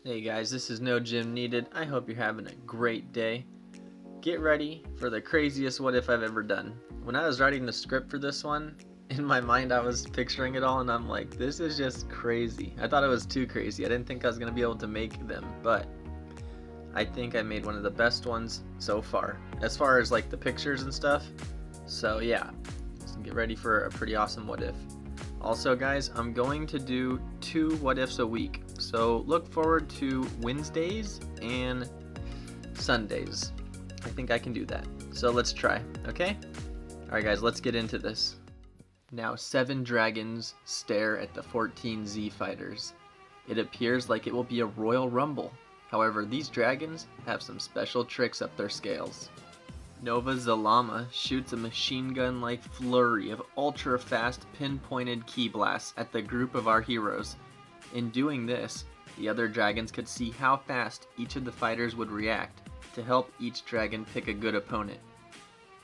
Hey guys, this is NoGymNeeded. I hope you're having a great day. Get ready for the craziest what if I've ever done. When I was writing the script for this one, in my mind I was picturing it all and I'm like, this is just crazy. I thought it was too crazy. I didn't think I was going to be able to make them, but I think I made one of the best ones so far. As far as like the pictures and stuff. So yeah, so get ready for a pretty awesome what if. Also guys, I'm going to do 2 what ifs a week. So look forward to Wednesdays and Sundays. I think I can do that. So let's try, okay? Alright guys, let's get into this. Now 7 dragons stare at the 14 Z fighters. It appears like it will be a royal rumble. However, these dragons have some special tricks up their scales. Nova Zalama shoots a machine gun-like flurry of ultra-fast pinpointed ki blasts at the group of our heroes. In doing this, the other dragons could see how fast each of the fighters would react to help each dragon pick a good opponent.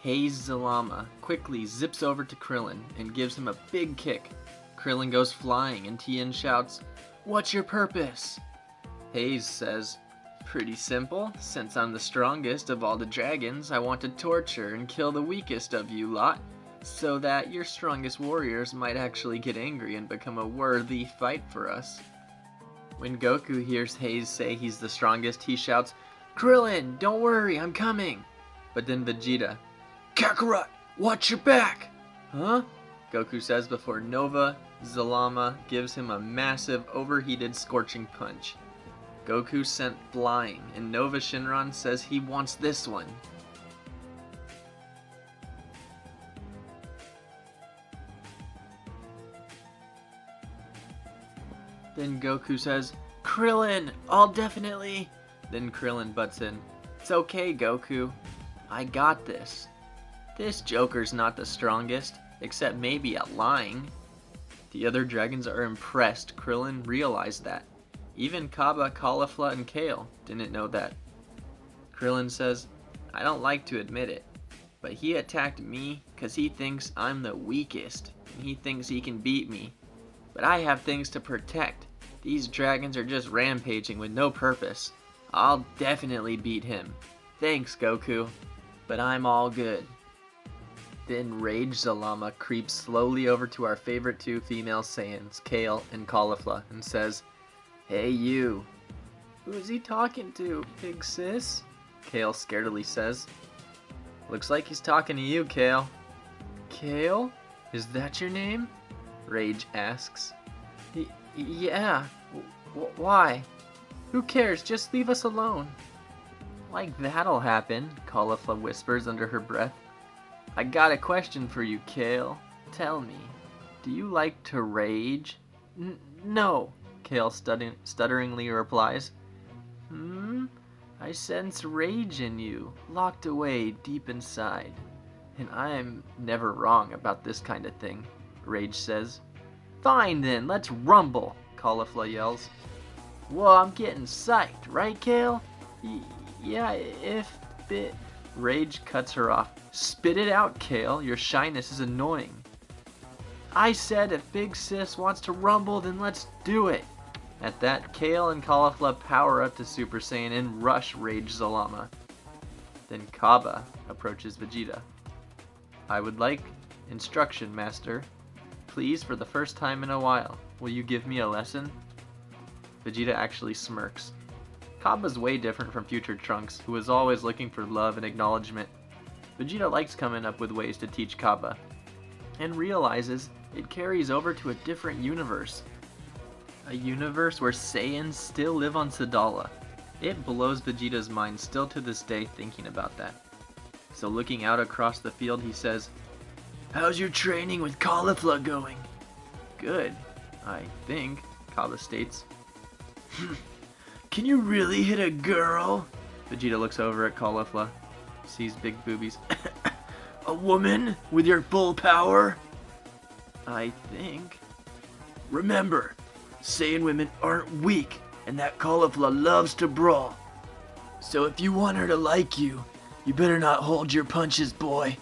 Haze Zalama quickly zips over to Krillin and gives him a big kick. Krillin goes flying and Tien shouts, "What's your purpose?" Haze says, "Pretty simple. Since I'm the strongest of all the dragons, I want to torture and kill the weakest of you lot, so that your strongest warriors might actually get angry and become a worthy fight for us." When Goku hears Haze say he's the strongest, he shouts, "Krillin, don't worry, I'm coming!" But then Vegeta, "Kakarot, watch your back!" "Huh?" Goku says before Nova Zalama gives him a massive overheated scorching punch. Goku sent flying, and Nova Shenron says he wants this one. Then Goku says, "Krillin, I'll definitely..." Then Krillin butts in, "It's okay, Goku. I got this. This Joker's not the strongest, except maybe at lying." The other dragons are impressed. Krillin realized that. Even Cabba, Caulifla, and Kale didn't know that. Krillin says, "I don't like to admit it, but he attacked me because he thinks I'm the weakest, and he thinks he can beat me. But I have things to protect. These dragons are just rampaging with no purpose. I'll definitely beat him. Thanks, Goku, but I'm all good." Then Rage Zalama creeps slowly over to our favorite 2 female Saiyans, Kale and Caulifla, and says, "Hey you." "Who's he talking to, big sis?" Kale scaredly says. "Looks like he's talking to you, Kale." "Kale? Is that your name?" Rage asks. Yeah. Why? Who cares? Just leave us alone." "Like that'll happen," Caulifla whispers under her breath. "I got a question for you, Kale. Tell me, do you like to rage?" No," Kale stutteringly replies. I sense rage in you, locked away deep inside. And I'm never wrong about this kind of thing," Rage says. "Fine then, let's rumble," Caulifla yells. "Whoa, I'm getting psyched, right, Kale?" Yeah, if it..." Rage cuts her off. "Spit it out, Kale. Your shyness is annoying." "I said if Big Sis wants to rumble, then let's do it." At that, Kale and Caulifla power up to Super Saiyan and rush Rage Zalama. Then Cabba approaches Vegeta. "I would like instruction, Master. Please, for the first time in a while, will you give me a lesson?" Vegeta actually smirks. Cabba's way different from future Trunks, who is always looking for love and acknowledgement. Vegeta likes coming up with ways to teach Cabba, and realizes it carries over to a different universe. A universe where Saiyans still live on Sadala. It blows Vegeta's mind still to this day thinking about that. So looking out across the field, he says, "How's your training with Caulifla going?" "Good, I think," Cabba states. "Can you really hit a girl?" Vegeta looks over at Caulifla, sees big boobies. "A woman with your full power?" "I think." "Remember, Saiyan women aren't weak, and that Caulifla loves to brawl. So if you want her to like you, you better not hold your punches, boy."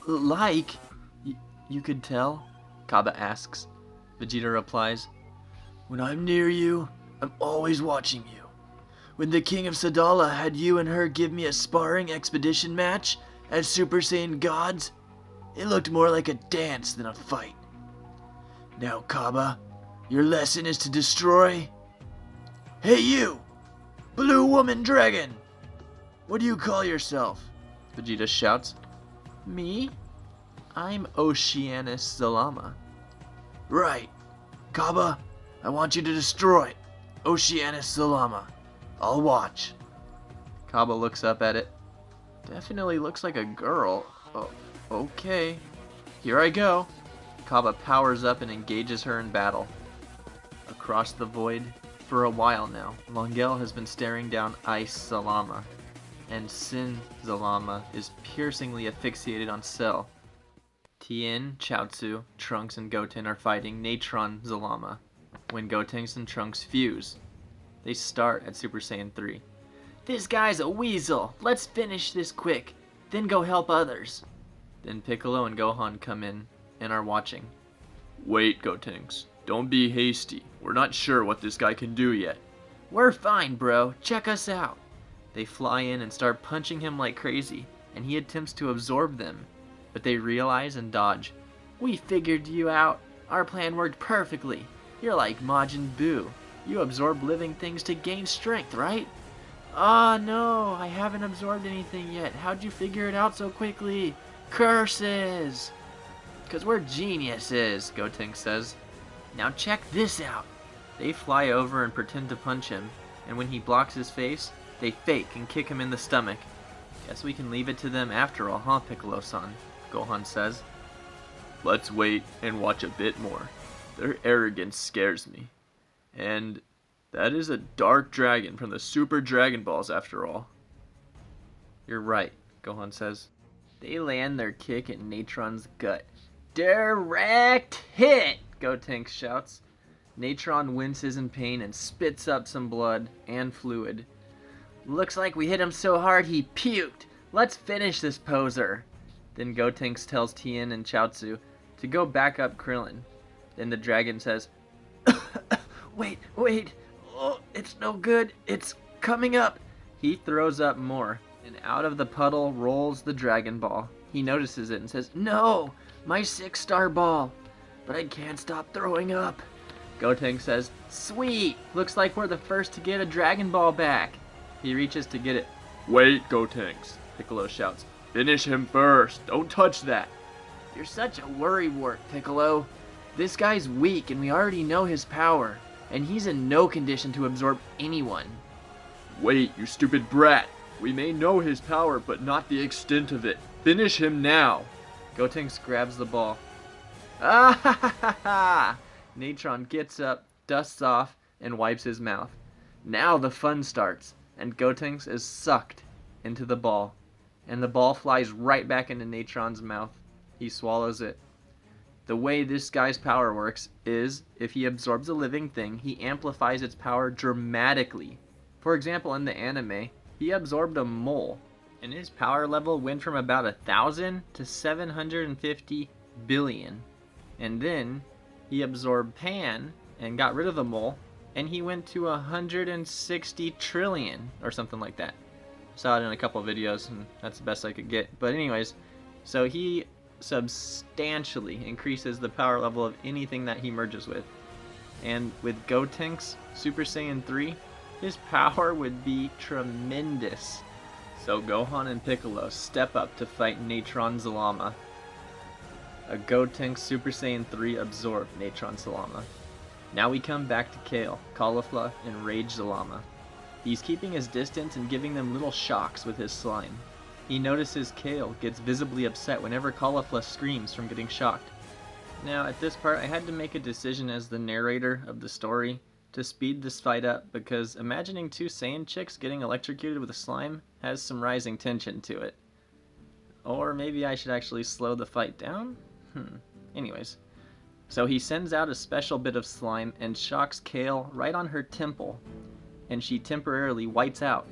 Like? You could tell?" Cabba asks. Vegeta replies, "When I'm near you, I'm always watching you. When the King of Sadala had you and her give me a sparring expedition match as Super Saiyan gods, it looked more like a dance than a fight. Now, Cabba, your lesson is to destroy... Hey you! Blue Woman Dragon! What do you call yourself? Vegeta shouts. Me? I'm Oceanus Zalama. Right. Cabba, I want you to destroy Oceanus Zalama. I'll watch. Cabba looks up at it. Definitely looks like a girl. Oh, okay. Here I go. Cabba powers up and engages her in battle. Across the void, for a while now, Laungell has been staring down Ice Zalama, and Sin Zalama is piercingly asphyxiated on Cell. Tien, Chaozu, Trunks, and Goten are fighting Natron Zalama. When Gotenks and Trunks fuse, they start at Super Saiyan 3. This guy's a weasel. Let's finish this quick, then go help others. Then Piccolo and Gohan come in and are watching. Wait, Gotenks. Don't be hasty. We're not sure what this guy can do yet. We're fine, bro. Check us out. They fly in and start punching him like crazy, and he attempts to absorb them, but they realize and dodge. We figured you out. Our plan worked perfectly. You're like Majin Buu. You absorb living things to gain strength, right? Ah, no, I haven't absorbed anything yet. How'd you figure it out so quickly? Curses! 'Cause we're geniuses, Gotenks says. Now check this out. They fly over and pretend to punch him, and when he blocks his face, they fake and kick him in the stomach. Guess we can leave it to them after all, huh, Piccolo-san? Gohan says. Let's wait and watch a bit more. Their arrogance scares me. And that is a dark dragon from the Super Dragon Balls after all. You're right, Gohan says. They land their kick at Natron's gut. Direct hit, Gotenks shouts. Natron winces in pain and spits up some blood and fluid. Looks like we hit him so hard he puked. Let's finish this poser. Then Gotenks tells Tien and Chaozu to go back up Krillin. Then the dragon says, Wait, oh, it's no good, it's coming up. He throws up more, and out of the puddle rolls the Dragon Ball. He notices it and says, No, my 6-star ball, but I can't stop throwing up. Gotenks says, Sweet, looks like we're the first to get a Dragon Ball back. He reaches to get it. Wait, Gotenks, Piccolo shouts. Finish him first, don't touch that. You're such a worrywart, Piccolo. This guy's weak and we already know his power, and he's in no condition to absorb anyone. Wait, you stupid brat. We may know his power, but not the extent of it. Finish him now. Gotenks grabs the ball. Ah ha ha ha ha! Natron gets up, dusts off, and wipes his mouth. Now the fun starts, and Gotenks is sucked into the ball, and the ball flies right back into Natron's mouth. He swallows it. The way this guy's power works is, if he absorbs a living thing, he amplifies its power dramatically. For example, in the anime, he absorbed a mole, and his power level went from about 1,000 to 750 billion. And then he absorbed Pan and got rid of the mole, and he went to 160 trillion or something like that. Saw it in a couple of videos, and that's the best I could get. But anyways, so he substantially increases the power level of anything that he merges with. And with Gotenks Super Saiyan 3, his power would be tremendous. So Gohan and Piccolo step up to fight Natron Zalama. A Gotenks Super Saiyan 3 absorbed Natron Zalama. Now we come back to Kale, Caulifla, and Rage Zalama. He's keeping his distance and giving them little shocks with his slime. He notices Kale gets visibly upset whenever Caulifla screams from getting shocked. Now at this part I had to make a decision as the narrator of the story to speed this fight up, because imagining two Saiyan chicks getting electrocuted with a slime has some rising tension to it. Or maybe I should actually slow the fight down? Anyways. So he sends out a special bit of slime and shocks Kale right on her temple, and she temporarily whites out.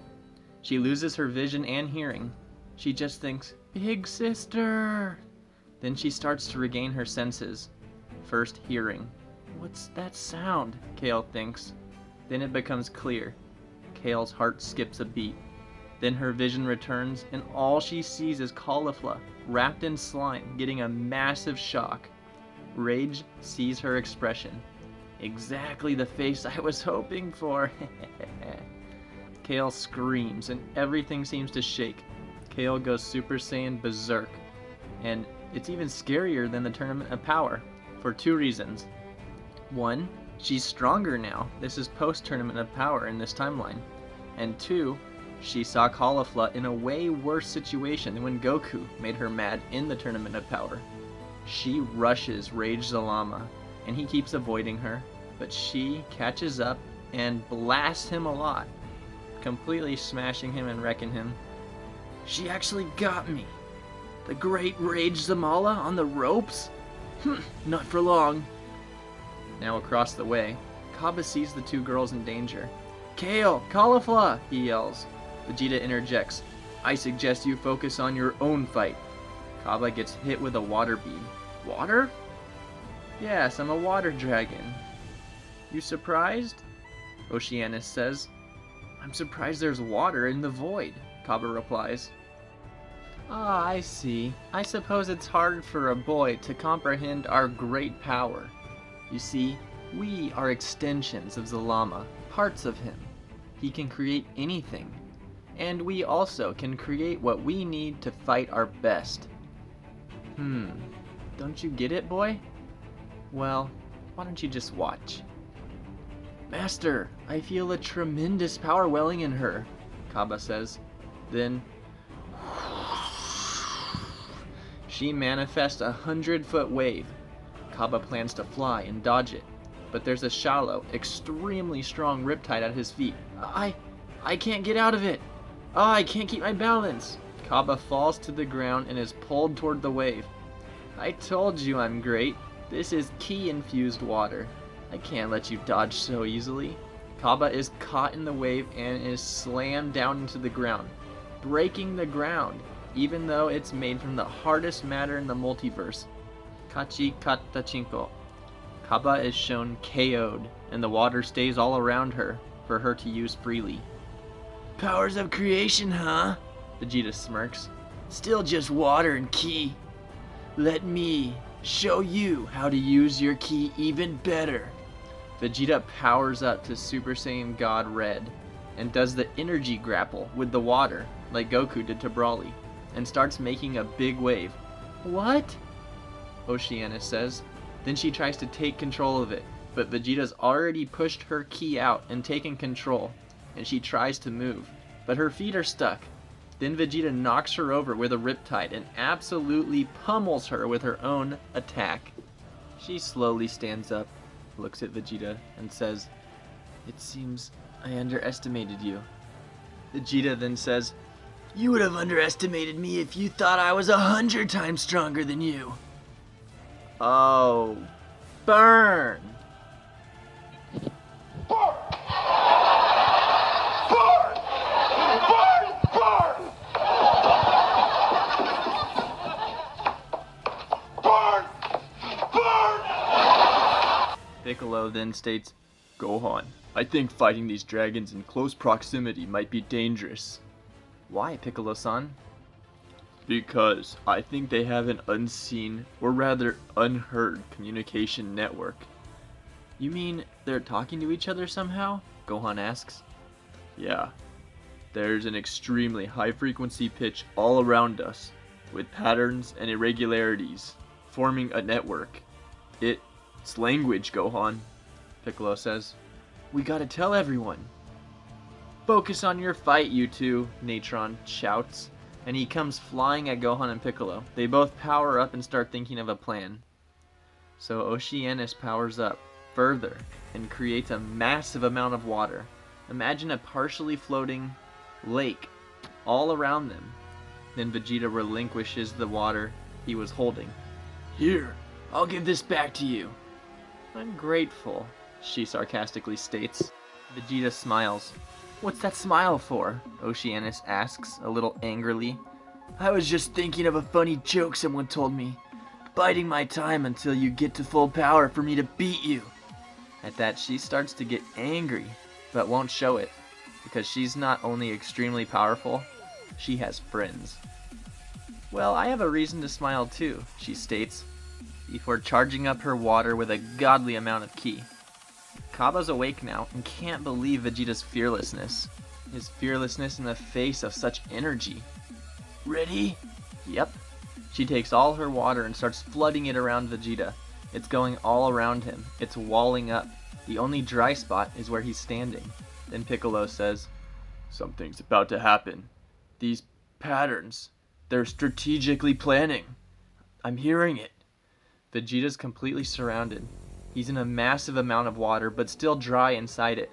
She loses her vision and hearing. She just thinks, Big sister! Then she starts to regain her senses. First hearing. What's that sound? Kale thinks. Then it becomes clear. Kale's heart skips a beat. Then her vision returns, and all she sees is Caulifla, wrapped in slime, getting a massive shock. Rage sees her expression. Exactly the face I was hoping for. Kale screams, and everything seems to shake. Kale goes Super Saiyan berserk, and it's even scarier than the Tournament of Power, for 2 reasons. 1, she's stronger now. This is post-Tournament of Power in this timeline. And 2, she saw Caulifla in a way worse situation than when Goku made her mad in the Tournament of Power. She rushes Rage Zalama, and he keeps avoiding her, but she catches up and blasts him a lot, completely smashing him and wrecking him. She actually got me. The great Rage Zalama on the ropes? Not for long. Now across the way, Cabba sees the 2 girls in danger. Kale, Caulifla, he yells. Vegeta interjects. I suggest you focus on your own fight. Cabba gets hit with a water beam. Water? Yes, I'm a water dragon. You surprised? Oceanus says. I'm surprised there's water in the void, Cabba replies. Ah, I see. I suppose it's hard for a boy to comprehend our great power. You see, we are extensions of Zalama, parts of him. He can create anything. And we also can create what we need to fight our best. Don't you get it, boy? Well, why don't you just watch? Master, I feel a tremendous power welling in her, Cabba says. Then she manifests a 100-foot wave. Cabba plans to fly and dodge it, but there's a shallow, extremely strong riptide at his feet. I can't get out of it. I can't keep my balance. Cabba falls to the ground and is pulled toward the wave. I told you I'm great. This is ki-infused water. I can't let you dodge so easily. Cabba is caught in the wave and is slammed down into the ground, breaking the ground, even though it's made from the hardest matter in the multiverse. Kachi Katachinko. Cabba is shown KO'd, and the water stays all around her for her to use freely. Powers of creation, huh? Vegeta smirks. Still just water and ki. Let me show you how to use your ki even better. Vegeta powers up to Super Saiyan God Red and does the energy grapple with the water like Goku did to Brawly and starts making a big wave. What? Oceanus says. Then she tries to take control of it, but Vegeta's already pushed her ki out and taken control, and she tries to move, but her feet are stuck. Then Vegeta knocks her over with a riptide and absolutely pummels her with her own attack. She slowly stands up, looks at Vegeta, and says, It seems I underestimated you. Vegeta then says, You would have underestimated me if you thought I was 100 times stronger than you. Oh, burn! Piccolo then states, Gohan, I think fighting these dragons in close proximity might be dangerous. Why, Piccolo-san? Because I think they have an unseen, or rather unheard, communication network. You mean they're talking to each other somehow? Gohan asks. Yeah. There's an extremely high-frequency pitch all around us, with patterns and irregularities, forming a network. It's language, Gohan, Piccolo says. We gotta tell everyone. Focus on your fight, you two, Natron shouts, and he comes flying at Gohan and Piccolo. They both power up and start thinking of a plan. So Oceanus powers up further and creates a massive amount of water. Imagine a partially floating lake all around them. Then Vegeta relinquishes the water he was holding. Here, I'll give this back to you. I'm grateful, she sarcastically states. Vegeta smiles. What's that smile for? Oceanus asks, a little angrily. I was just thinking of a funny joke someone told me. Biding my time until you get to full power for me to beat you. At that, she starts to get angry. but won't show it, because she's not only extremely powerful, she has friends. Well, I have a reason to smile too, she states, before charging up her water with a godly amount of ki. Cabba's awake now and can't believe Vegeta's fearlessness. His fearlessness in the face of such energy. Ready? Yep. She takes all her water and starts flooding it around Vegeta. It's going all around him. It's walling up. The only dry spot is where he's standing. Then Piccolo says, "Something's about to happen. These patterns, they're strategically planning. I'm hearing it." Vegeta's completely surrounded. He's in a massive amount of water, but still dry inside it.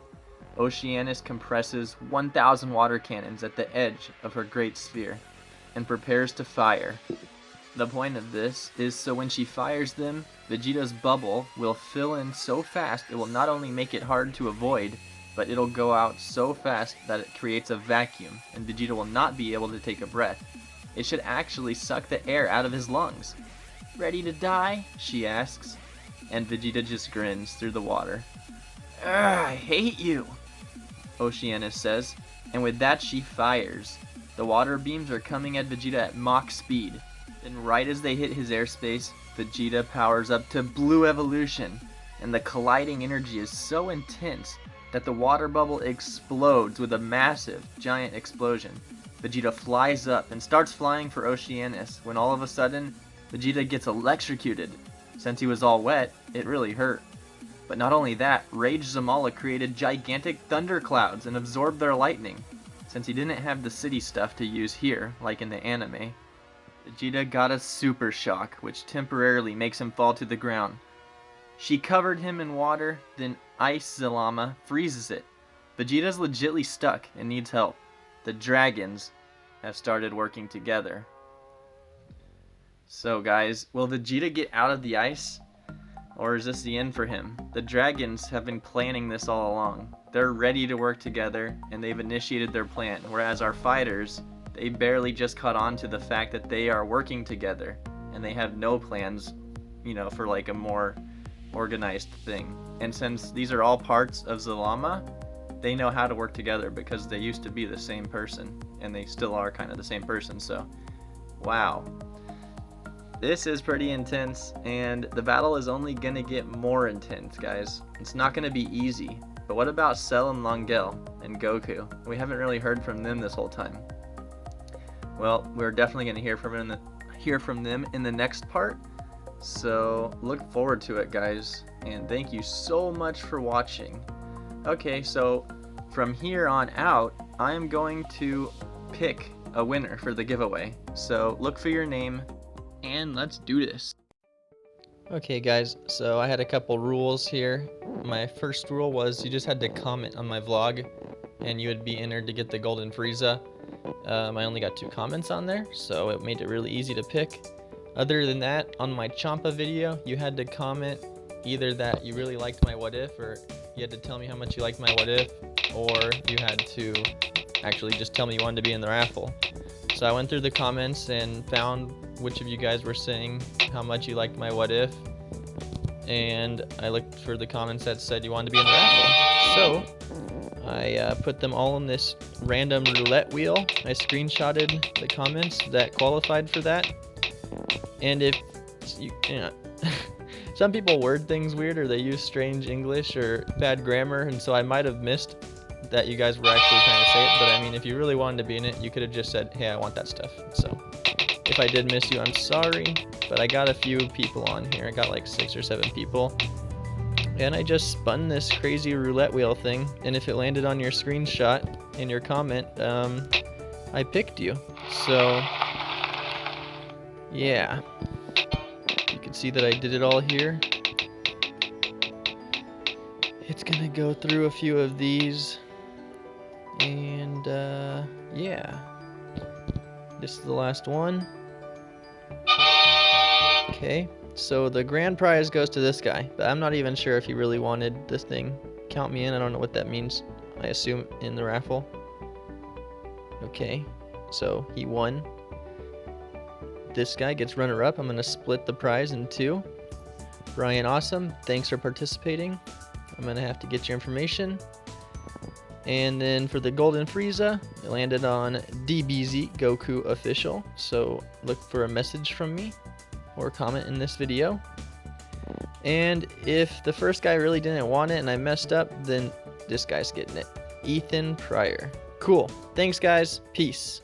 Oceanus compresses 1,000 water cannons at the edge of her great sphere and prepares to fire. The point of this is so when she fires them, Vegeta's bubble will fill in so fast it will not only make it hard to avoid, but it'll go out so fast that it creates a vacuum and Vegeta will not be able to take a breath. It should actually suck the air out of his lungs. "Ready to die?" she asks, and Vegeta just grins through the water. "I hate you," Oceanus says, and with that she fires. The water beams are coming at Vegeta at Mach speed. Then right as they hit his airspace, Vegeta powers up to Blue Evolution, and the colliding energy is so intense that the water bubble explodes with a massive, giant explosion. Vegeta flies up and starts flying for Oceanus when all of a sudden, Vegeta gets electrocuted. Since he was all wet, it really hurt. But not only that, Rage Zalama created gigantic thunderclouds and absorbed their lightning, since he didn't have the city stuff to use here, like in the anime. Vegeta got a super shock, which temporarily makes him fall to the ground. She covered him in water, then Ice Zalama freezes it. Vegeta's legitly stuck and needs help. The dragons have started working together. So guys, will Vegeta get out of the ice? Or is this the end for him? The dragons have been planning this all along. They're ready to work together, and they've initiated their plan, whereas our fighters, they barely just caught on to the fact that they are working together, and they have no plans, for like a more organized thing. And since these are all parts of Zalama, they know how to work together because they used to be the same person, and they still are kind of the same person, so wow. This is pretty intense, and the battle is only gonna get more intense, guys. It's not gonna be easy. But what about Cell and Laungell and Goku? We haven't really heard from them this whole time. Well, we're definitely gonna hear from them in the next part. So look forward to it, guys. And thank you so much for watching. Okay, so from here on out, I am going to pick a winner for the giveaway. So look for your name, and let's do this. Okay guys, so I had a couple rules here. My first rule was you just had to comment on my vlog and you would be entered to get the golden Frieza. I only got 2 comments on there, so it made it really easy to pick. Other than that, on my Champa video, you had to comment either that you really liked my what if, or you had to tell me how much you liked my what if, or you had to actually just tell me you wanted to be in the raffle. So I went through the comments and found which of you guys were saying how much you liked my what if, and I looked for the comments that said you wanted to be in the raffle. So I put them all on this random roulette wheel. I screenshotted the comments that qualified for that, and if you know, some people word things weird or they use strange English or bad grammar, and so I might have missed that you guys were actually trying to say it, but I mean, if you really wanted to be in it, you could have just said, hey, I want that stuff. So if I did miss you, I'm sorry, but I got a few people on here. I got like 6 or 7 people, and I just spun this crazy roulette wheel thing, and if it landed on your screenshot in your comment, I picked you. So yeah, you can see that I did it all here. It's gonna go through a few of these, and yeah, this is the last one. Okay, so the grand prize goes to this guy, but I'm not even sure if he really wanted this thing. Count me in. I don't know what that means. I assume in the raffle. Okay, so he won. This guy gets runner-up. I'm gonna split the prize in 2. Brian Awesome, thanks for participating. I'm gonna have to get your information. And then for the Golden Frieza, it landed on DBZ Goku Official. So look for a message from me or comment in this video. And if the first guy really didn't want it and I messed up, then this guy's getting it. Ethan Pryor. Cool. Thanks, guys. Peace.